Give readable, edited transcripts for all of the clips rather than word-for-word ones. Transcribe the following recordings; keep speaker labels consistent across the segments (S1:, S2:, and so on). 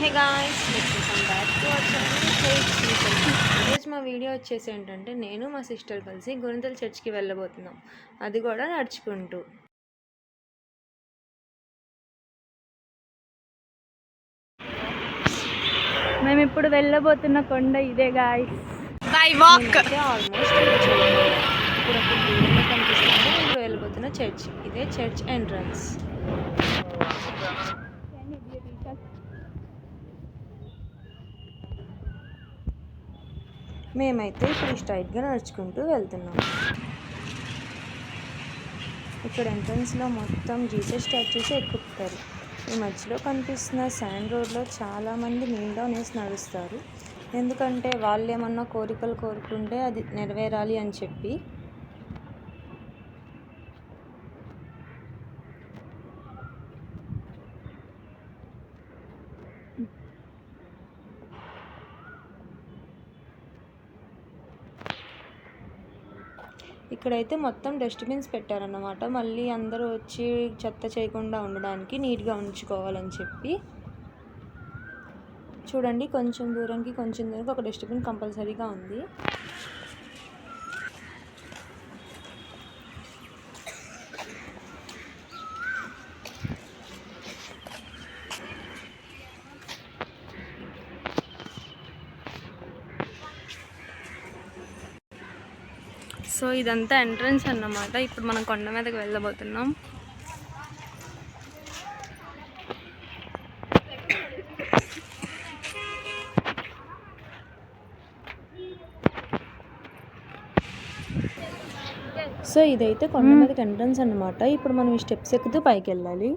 S1: Hey guys, welcome back to our channel. ఈరోజు మా video వచ్చేసి ఏంటంటే నేను మా సిస్టర్ కలిసి గుణదల చర్చ్కి వెళ్ళబోతున్నాం. అది కూడా నడుచుకుంటూ.
S2: మేము ఇప్పుడు వెళ్ళబోతున్న కొండ ఇదే గాయ్స్.
S1: బై వాక్ ఆల్మోస్ట్ ఇప్పుడు ఒక దూరంలో కనిపిస్తుంది. ఇప్పుడు వెళ్ళబోతున్న చర్చ్ ఇదే చర్చ్ ఎంట్రన్స్. మేమైతే ఇప్పుడు స్ట్రైట్గా నడుచుకుంటూ వెళ్తున్నాం. ఇక్కడ ఎంట్రన్స్లో మొత్తం జీసస్ స్టాచ్యూస్ ఎక్కుతారు. ఈ మధ్యలో కనిపిస్తున్న శాండ్ రోడ్లో చాలామంది నీల్ డౌన్ వేసి నడుస్తారు. ఎందుకంటే వాళ్ళు ఏమన్నా కోరికలు కోరుకుంటే అది నెరవేరాలి అని చెప్పి. ఇక్కడైతే మొత్తం డస్ట్బిన్స్ పెట్టారన్నమాట. మళ్ళీ అందరూ వచ్చి చెత్త చేయకుండా ఉండడానికి, నీట్గా ఉంచుకోవాలని చెప్పి. చూడండి, కొంచెం దూరంకి ఒక డస్ట్బిన్ కంపల్సరీగా ఉంది. సో ఇదంతా ఎంట్రన్స్ అన్నమాట. ఇప్పుడు మనం కొండ మీదకి వెళ్ళబోతున్నాం. సో ఇదైతే కొండ మీదకి ఎంట్రన్స్ అన్నమాట. ఇప్పుడు మనం ఈ స్టెప్స్ ఎక్కుతూ పైకి వెళ్ళాలి.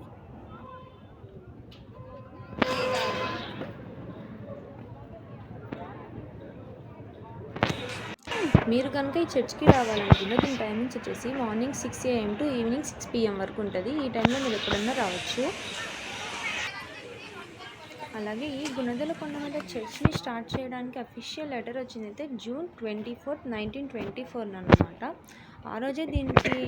S1: మీరు కనుక ఈ చర్చ్కి రావాలనుకుంటే దీని టైమింగ్స్ వచ్చేసి morning 6 AM to evening 6 PM వరకు ఉంటుంది. ఈ టైంలో మీరు ఎప్పుడన్నా రావచ్చు. అలాగే ఈ గుణదల కొండ మీద చర్చ్ని స్టార్ట్ చేయడానికి అఫీషియల్ లెటర్ వచ్చింది అయితే June 24, 1924 అన్నమాట. ఆ రోజే దీనికి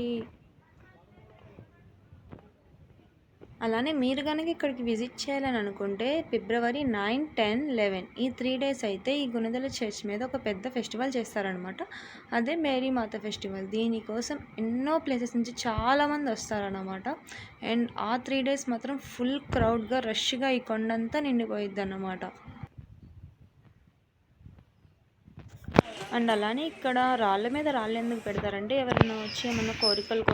S1: అలానే మీరు కనుక ఇక్కడికి విజిట్ చేయాలని అనుకుంటే February 9, 10, 11 ఈ 3 days అయితే ఈ గుణదల చర్చ్ మీద ఒక పెద్ద ఫెస్టివల్ చేస్తారనమాట. అదే మేరీ మాత ఫెస్టివల్. దీనికోసం ఎన్నో ప్లేసెస్ నుంచి చాలామంది వస్తారన్నమాట. అండ్ ఆ 3 days మాత్రం ఫుల్ క్రౌడ్గా రష్గా ఈ కొండంతా నిండిపోయిద్ది అన్నమాట. అండ్ అలానే ఇక్కడ రాళ్ళ మీద రాళ్ళు ఎందుకు పెడతారంటే ఎవరైనా వచ్చి ఏమన్నా కోరికలు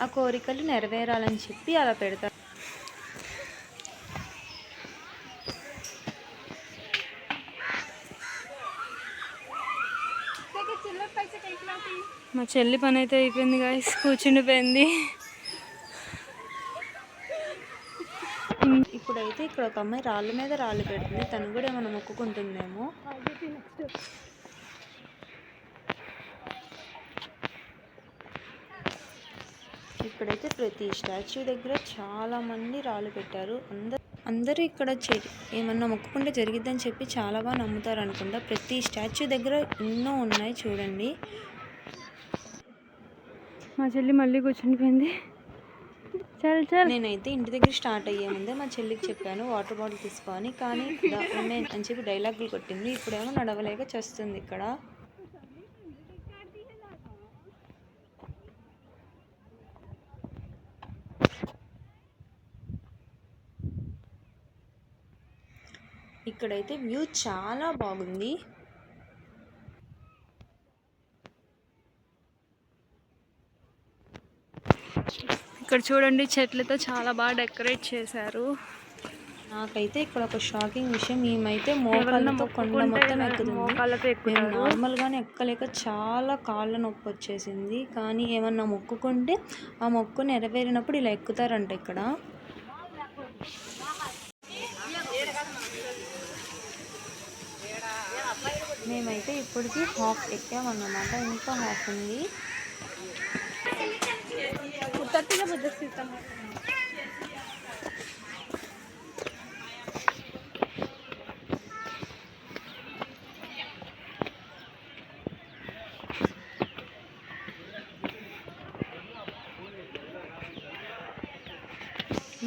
S1: ఆ కోరికలు నెరవేరాలని చెప్పి అలా పెడతారు. మా చెల్లి పని అయితే అయిపోయింది గాయస్, కూర్చుండిపోయింది. ఇప్పుడైతే ఇక్కడ ఒక అమ్మాయి రాళ్ళ మీద రాళ్ళు పెడుతుంది. తను కూడా ఏమైనా మొక్కుకుంటుందేమో. ఇక్కడైతే ప్రతి స్టాచ్యూ దగ్గర చాలా మంది రాళ్ళు పెట్టారు. అందరూ ఇక్కడ ఏమన్నా మొక్కుకుంటే జరిగిద్దని చెప్పి చాలా బాగా నమ్ముతారు అనుకుంటా. ప్రతి స్టాచ్యూ దగ్గర ఎన్నో ఉన్నాయి చూడండి. మా చెల్లి మళ్ళీ కూర్చుండిపోయింది. నేనైతే ఇంటి దగ్గర స్టార్ట్ అయ్యే ముందే మా చెల్లికి చెప్పాను వాటర్ బాటిల్ తీసుకొని, కానీ అని చెప్పి డైలాగులు కొట్టింది. ఇప్పుడేమో నడవలేక చేస్తుంది ఇక్కడ. ఇక్కడైతే వ్యూ చాలా బాగుంది. ఇక్కడ చూడండి, చెట్లతో చాలా బాగా డెకరేట్ చేశారు. నాకైతే ఇక్కడ ఒక షాకింగ్ విషయం, మేమైతే మోకాళ్ళతో కొండ మొత్తం ఎక్కుతుంది. మేము నార్మల్గానే ఎక్కలేక చాలా కాళ్ళ నొప్పి వచ్చేసింది. కానీ ఏమన్నా మొక్కుకుంటే ఆ మొక్కు నెరవేరినప్పుడు ఇలా ఎక్కుతారంట ఇక్కడ. మేమైతే ఇప్పటికీ హాఫ్ ఎక్కామన్నమాట, ఇంకా హాఫ్ ఉంది.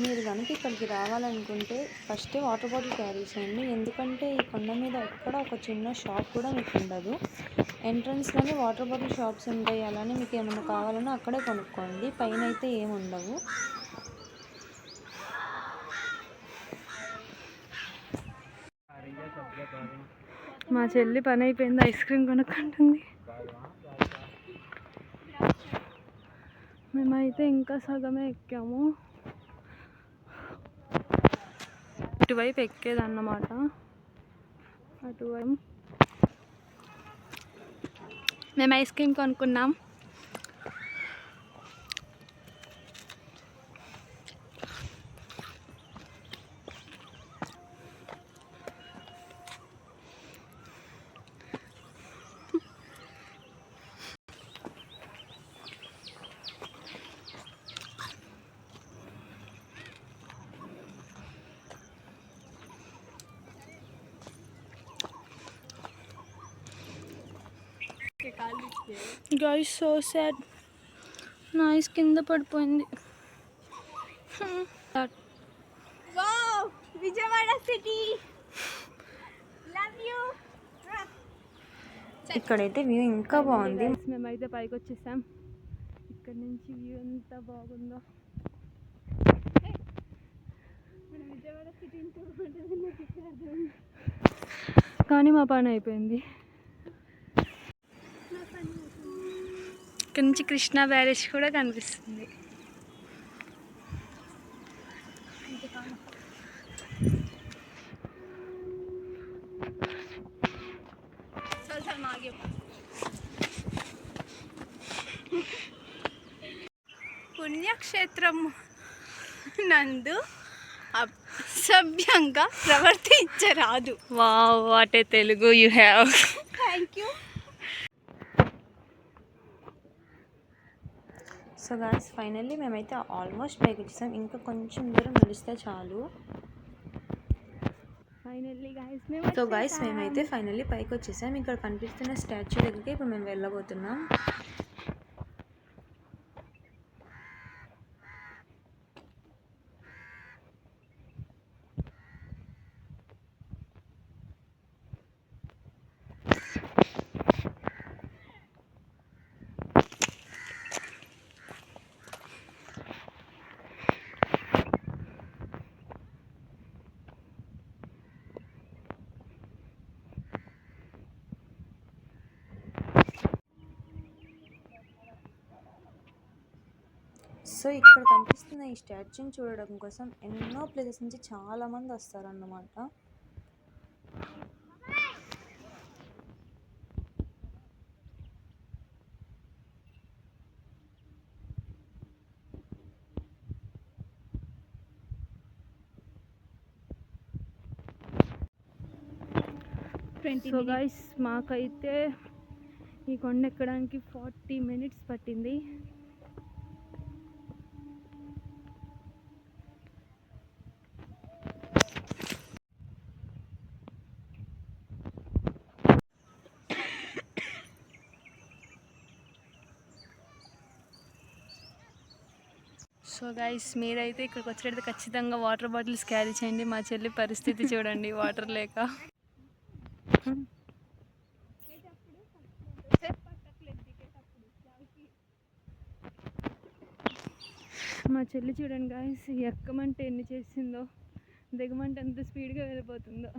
S1: మీరు కనుక ఇక్కడికి రావాలనుకుంటే ఫస్టే వాటర్ బాటిల్ క్యారీ చేయండి, ఎందుకంటే ఈ కొండ మీద ఎక్కడ ఒక చిన్న షాప్ కూడా మీకు ఉండదు. ఎంట్రన్స్లోనే వాటర్ బాటిల్ షాప్స్ ఉంటాయి, అలానే మీకు ఏమైనా కావాలన్నా అక్కడే కొనుక్కోండి, పైన అయితే ఏమి ఉండవు.
S2: మా చెల్లి పని అయిపోయింది, ఐస్ క్రీమ్ కొనుక్కుంటుంది. మేమైతే ఇంకా సగమే ఎక్కాము. ఇటువైపు ఎక్కేదన్నమాట. అటువైపు మేము ఐస్ క్రీమ్ కొనుక్కున్నాం. గైస్ సో సాడ్, నా ఐస్ కింద పడిపోయింది. Vijayawada city love you.
S1: ఇక్కడైతే వ్యూ ఇంకా బాగుంది.
S2: మేమైతే పైకి వచ్చేసాం. ఇక్కడ నుంచి వ్యూ ఎంత బాగుందో. విజయవాడ సిటీ కానీ మా పని అయిపోయింది. ఇక్కడ నుంచి కృష్ణా బ్యారేజ్ కూడా కనిపిస్తుంది. పుణ్యక్షేత్రం నందు సభ్యంగా ప్రవర్తించరాదు. Wow, what a Telugu you have. Thank you.
S1: So guys finally మేమైతే ఆల్మోస్ట్ పైకి వచ్చేసాం, ఇంకా కొంచెం దూరం నడిస్తే చాలు. సో గాయ్స్ మేమైతే ఫైనల్లీ పైకి వచ్చేసాం. ఇక్కడ కనిపిస్తున్న స్టాచ్యూ దగ్గరికి ఇప్పుడు మేము వెళ్ళబోతున్నాం. సో ఇక్కడ కనిపిస్తున్న ఈ స్టాచ్యూని చూడడం కోసం ఎన్నో ప్లేసెస్ నుంచి చాలామంది వస్తారన్నమాట.
S2: సో గైస్ మాకైతే ఈ కొండ ఎక్కడానికి 40 minutes పట్టింది. సో గైస్ మీరైతే ఇక్కడికి వచ్చేటప్పుడు ఖచ్చితంగా వాటర్ బాటిల్స్ క్యారీ చేయండి. మా చెల్లి పరిస్థితి చూడండి, వాటర్ లేక. మా చెల్లి చూడండి గాయస్, ఎక్కమంటే ఎన్ని చేసిందో, దిగమంటే ఎంత స్పీడ్గా వెళ్ళిపోతుందో.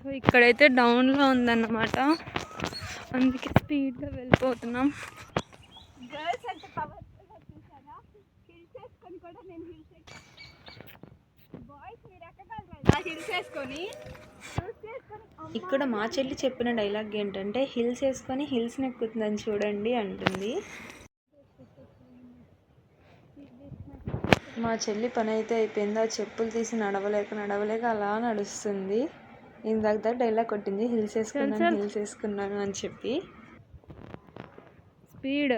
S2: సో ఇక్కడైతే డౌన్లో ఉందన్నమాట, అందుకే స్పీడ్గా వెళ్ళిపోతున్నాం.
S1: ఇక్కడ మా చెల్లి చెప్పిన డైలాగ్ ఏంటంటే హిల్స్ వేసుకొని హిల్స్ని ఎక్కుతుందని చూడండి అంటుంది. మా చెల్లి పని అయితే అయిపోయింది, ఆ చెప్పులు తీసి నడవలేక అలా నడుస్తుంది. ఇందాక డైలాగ్ కొట్టింది, హిల్స్ వేసుకున్నాను అని చెప్పి.
S2: స్పీడ్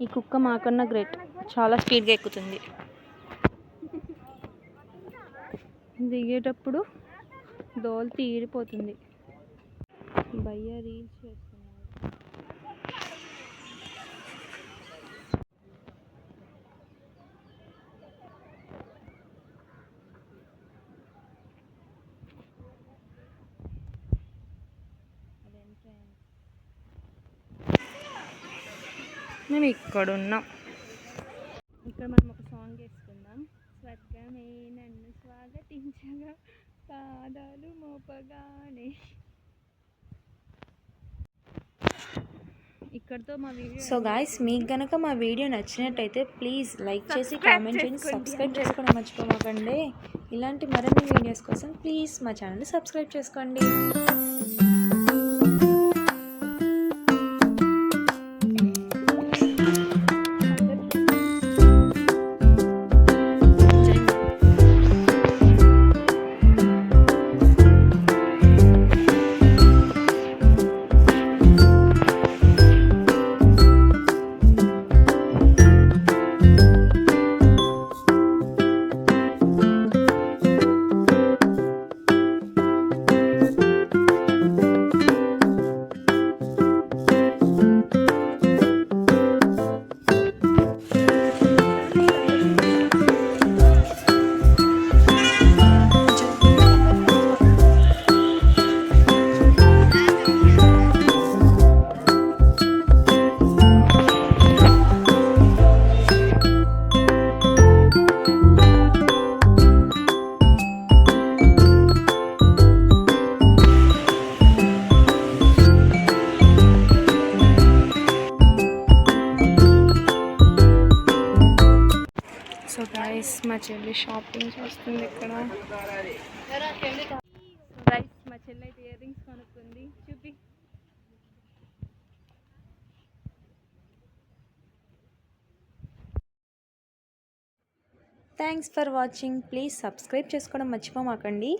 S2: ఈ కుక్క మాకన్నా గ్రేట్, చాలా స్పీడ్గా ఎక్కుతుంది. దిగేటప్పుడు దోలు తీరిపోతుంది. భయ్య రీల్స్ చేస్తున్నారు. మేము ఇక్కడ ఉన్నాం. ఇక్కడ మనం ఒక సాంగ్ వేసుకుందాం. స్వర్గమే నన్ను స్వాగతించగా పాదాలు మోపగానే. ఇక్కడతో మా వీడియో.
S1: సో గాయ్స్, మీకు గనక మా వీడియో నచ్చినట్టయితే ప్లీజ్ లైక్ చేసి కామెంట్ చేసి సబ్స్క్రైబ్ చేసుకోవడం మర్చిపోకండి. ఇలాంటి మరిన్ని వీడియోస్ కోసం ప్లీజ్ మా ఛానల్ని సబ్స్క్రైబ్ చేసుకోండి.
S2: సో గైస్, మా చెల్లి షాపింగ్ చేస్తుంది ఇక్కడ. సో గైస్, మా చెల్లి అయితే ఇయర్ రింగ్స్ కొనుక్కుంది. చూపి.
S1: Thanks for watching. Please subscribe చేసుకోవడం మర్చిపోమాకండి.